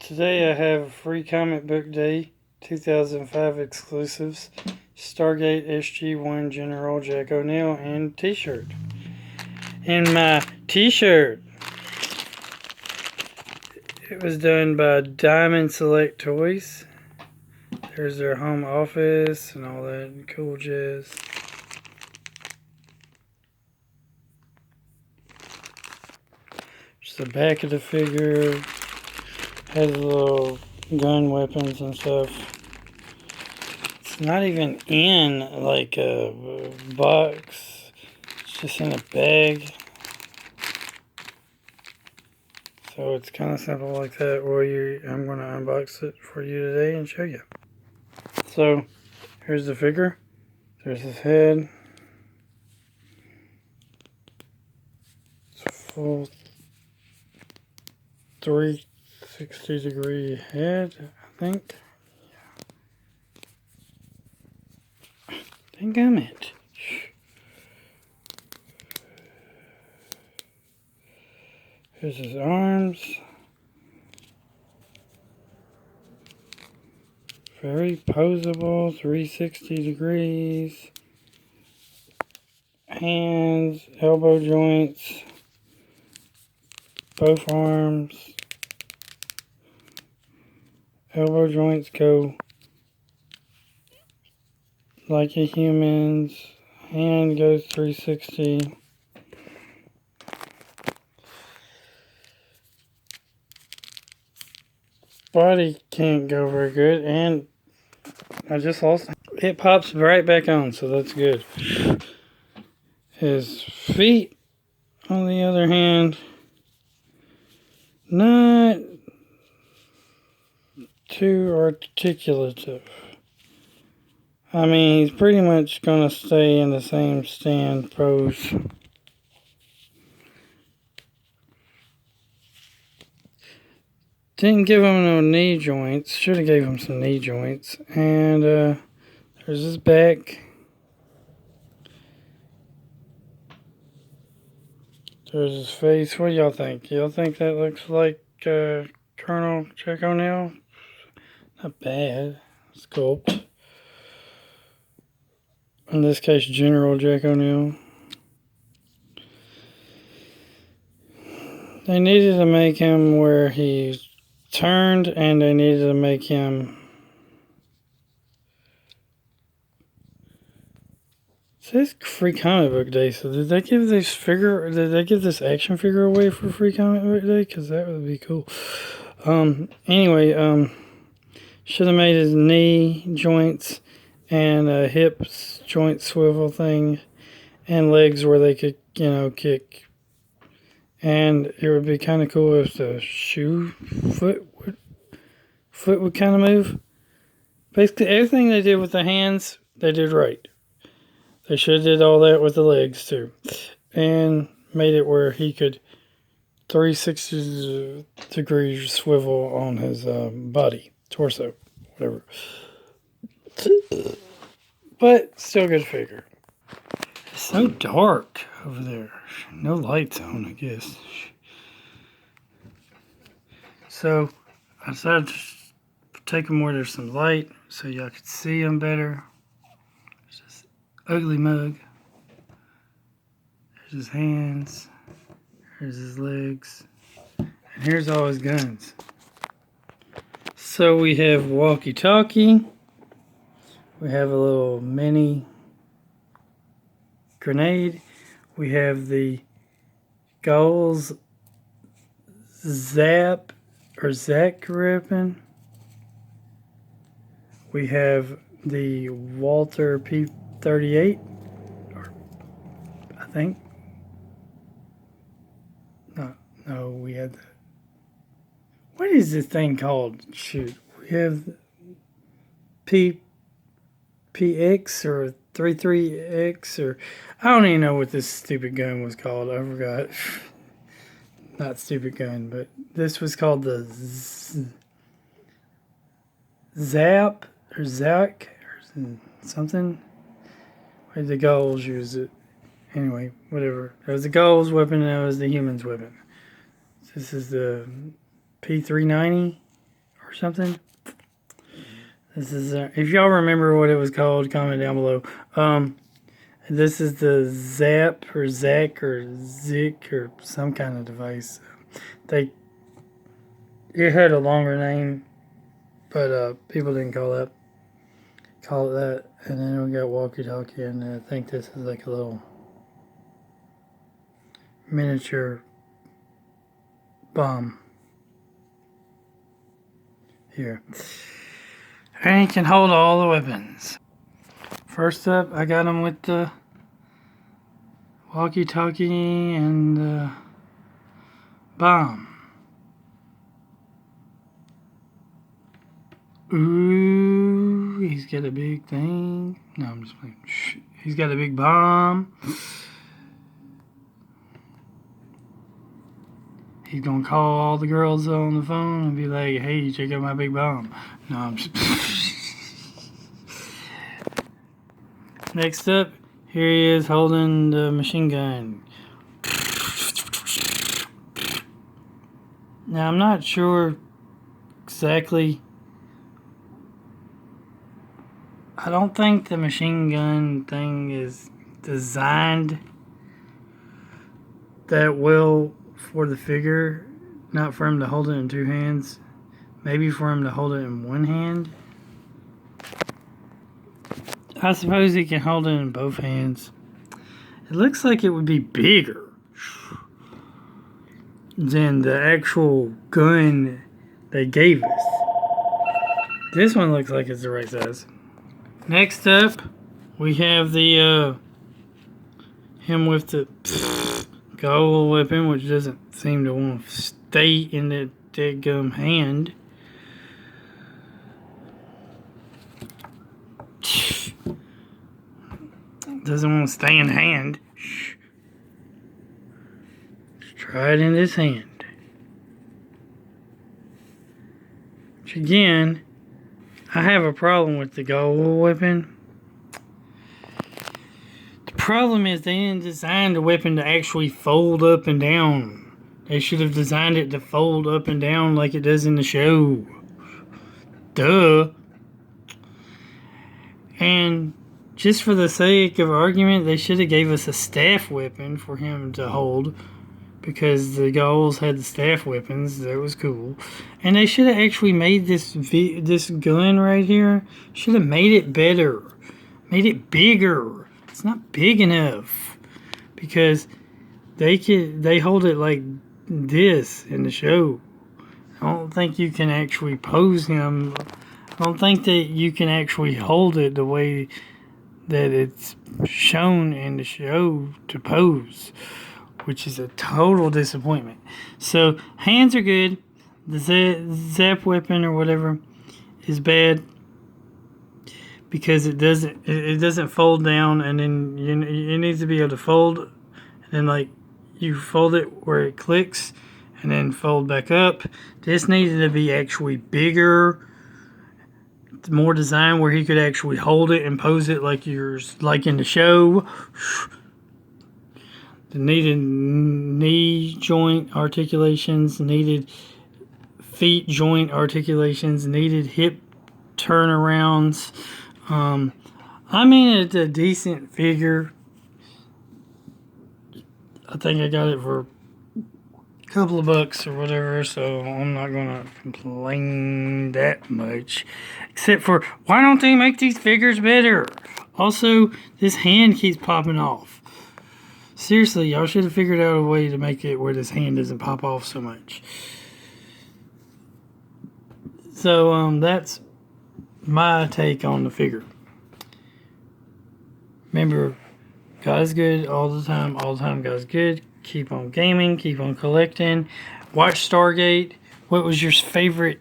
Today I have Free Comic Book Day 2005 exclusives, Stargate SG1 General Jack O'Neill, and t-shirt. And my t-shirt, it was done by Diamond Select Toys. There's their home office and all that cool jazz. Just the back of the figure. Has little gun weapons and stuff. It's not even in like a box. It's just in a bag. So it's kind of simple like that. I'm going to unbox it for you today and show you. So here's the figure. There's his head. It's a full 360-degree head, I think. Yeah. I think I'm it. Here's his arms. Very posable, 360 degrees. Hands, elbow joints, both arms. Elbow joints go like a human's. Hand goes 360. Body can't go very good, and I just lost it. It pops right back on, so that's good. His feet, on the other hand, not too articulative. I mean, he's pretty much going to stay in the same stand pose. Didn't give him no knee joints. Should have gave him some knee joints. And there's his back. There's his face. What do y'all think? Y'all think that looks like Colonel Jack O'Neill? Not bad. Sculpt. In this case, General Jack O'Neill. They needed to make him where he turned, and they needed to make him. It says Free Comic Book Day, so did they give this action figure away for Free Comic Book Day? Because that would be cool. Anyway, should have made his knee joints and hips joint swivel thing, and legs where they could, kick. And it would be kind of cool if the foot would kind of move. Basically, everything they did with the hands, they did right. They should have did all that with the legs too, and made it where he could 360 degrees swivel on his body, torso, whatever. But still good figure. It's so dark over there. No lights on, I guess. So I decided to take them where there's some light so y'all could see them better. There's this ugly mug. There's his hands. Here's his legs. And here's all his guns. So we have Walkie-Talkie. We have a little mini grenade. We have the Goals Zap or Zack weapon. We have the Walter P38, I think. No, we had the. What is this thing called? Shoot, we have PX or 33X or I don't even know what this stupid gun was called. I forgot. Not stupid gun, but this was called the Zap or Zack or something. Where the Goals use it. Anyway, whatever. That was the Goals weapon and that was the Humans weapon. This is the P390. something. This is if y'all remember what it was called, comment down below. This is the Zap or Zac or Zik or some kind of device. It had a longer name, but people didn't call it that. And then we got Walkie-Talkie, and I think this is like a little miniature bomb here. And it can hold all the weapons. First up, I got them with the Walkie-Talkie and the bomb. Ooh, he's got a big thing. No, I'm just playing. Shh. He's got a big bomb. He's gonna call all the girls on the phone and be like, hey, check out my big bomb. No, I'm just... Next up, here he is holding the machine gun. Now, I'm not sure exactly. I don't think the machine gun thing is designed that well for the figure. Not for him to hold it in two hands. Maybe for him to hold it in one hand. I suppose he can hold it in both hands. It looks like it would be bigger than the actual gun they gave us. This one looks like it's the right size. Next up, we have the him with the goggle weapon, which doesn't seem to want to stay in that dead gum hand. Doesn't want to stay in hand. Let's try it in this hand. Which again, I have a problem with the goggle weapon. The problem is they didn't design the weapon to actually fold up and down. They should have designed it to fold up and down like it does in the show. Duh. And just for the sake of argument, they should have gave us a staff weapon for him to hold, because the goggles had the staff weapons. That was cool. And they should have actually made this gun right here, should have made it better, made it bigger. It's not big enough, because they hold it like this in the show. I don't think you can actually pose him. I don't think that you can actually hold it the way that it's shown in the show to pose, which is a total disappointment. So hands are good. The zap weapon or whatever is bad because it doesn't fold down, and then it needs to be able to fold, and then like you fold it where it clicks and then fold back up. This needed to be actually bigger, more designed where he could actually hold it and pose it like in the show. The needed knee joint articulations, needed feet joint articulations, needed hip turnarounds. I mean, it's a decent figure. I think I got it for couple of bucks or whatever, so I'm not gonna complain that much, except for why don't they make these figures better? Also, this hand keeps popping off. Seriously, y'all should have figured out a way to make it where this hand doesn't pop off so much. So that's my take on the figure. Remember, God's good all the time God's good. Keep on gaming, keep on collecting. Watch Stargate. Who was your favorite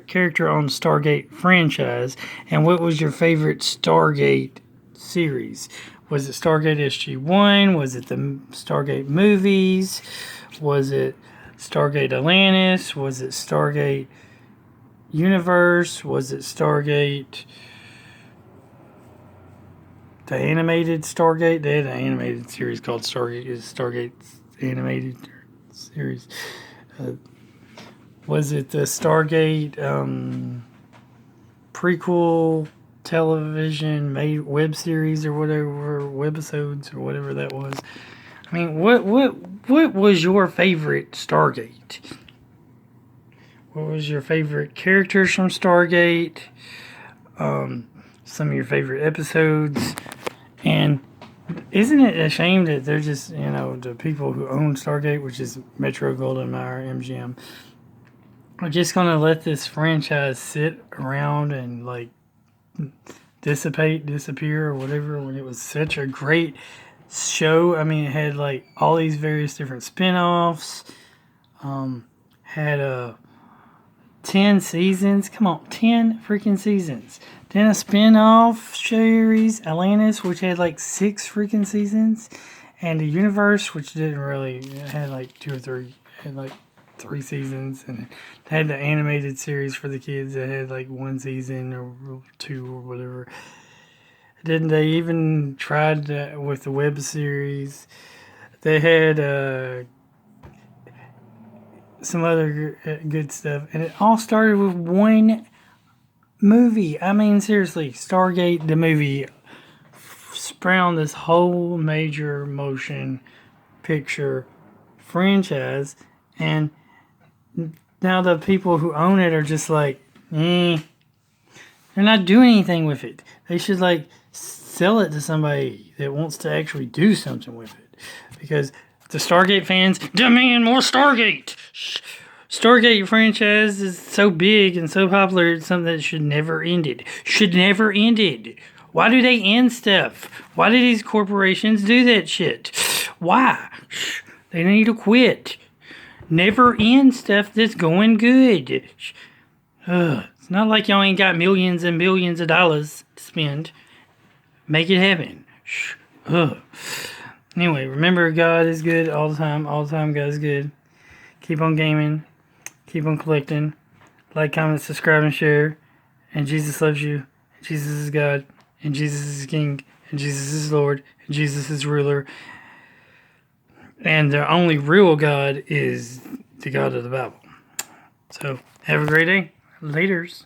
character on the Stargate franchise? And what was your favorite Stargate series? Was it Stargate SG1? Was it the Stargate movies? Was it Stargate Atlantis? Was it Stargate Universe? Was it Stargate... the animated Stargate? They had an animated series called Stargate. Stargate animated series. was it the Stargate prequel television made web series or whatever, webisodes or whatever that was? I mean, what was your favorite Stargate? What was your favorite characters from Stargate? Some of your favorite episodes? And isn't it a shame that they're just, the people who own Stargate, which is Metro Golden Mayer, MGM, are just going to let this franchise sit around and, like, disappear, or whatever, when it was such a great show? I mean, it had, like, all these various different spin-offs, had 10 seasons. Come on, 10 freaking seasons. Then a spin-off series, Atlantis, which had like 6 freaking seasons. And the Universe, which didn't really, it had like 2 or 3, had like 3 seasons. And it had the animated series for the kids that had like 1 season or 2 or whatever. Didn't they even tried that with the web series? They had some other good stuff, and it all started with one movie. I mean, seriously, Stargate, the movie, spawned this whole major motion picture franchise, and now the people who own it are just like, they're not doing anything with it. They should, like, sell it to somebody that wants to actually do something with it, because the Stargate fans demand more Stargate. Stargate franchise is so big and so popular, it's something that should never ended. Should never ended. Why do they end stuff? Why do these corporations do that shit? Why? They need to quit. Never end stuff that's going good. It's not like y'all ain't got millions and billions of dollars to spend. Make it happen. Anyway, remember, God is good all the time. All the time, God is good. Keep on gaming. Keep on collecting. Like, comment, subscribe, and share. And Jesus loves you. And Jesus is God. And Jesus is King. And Jesus is Lord. And Jesus is ruler. And the only real God is the God of the Bible. So, have a great day. Laters.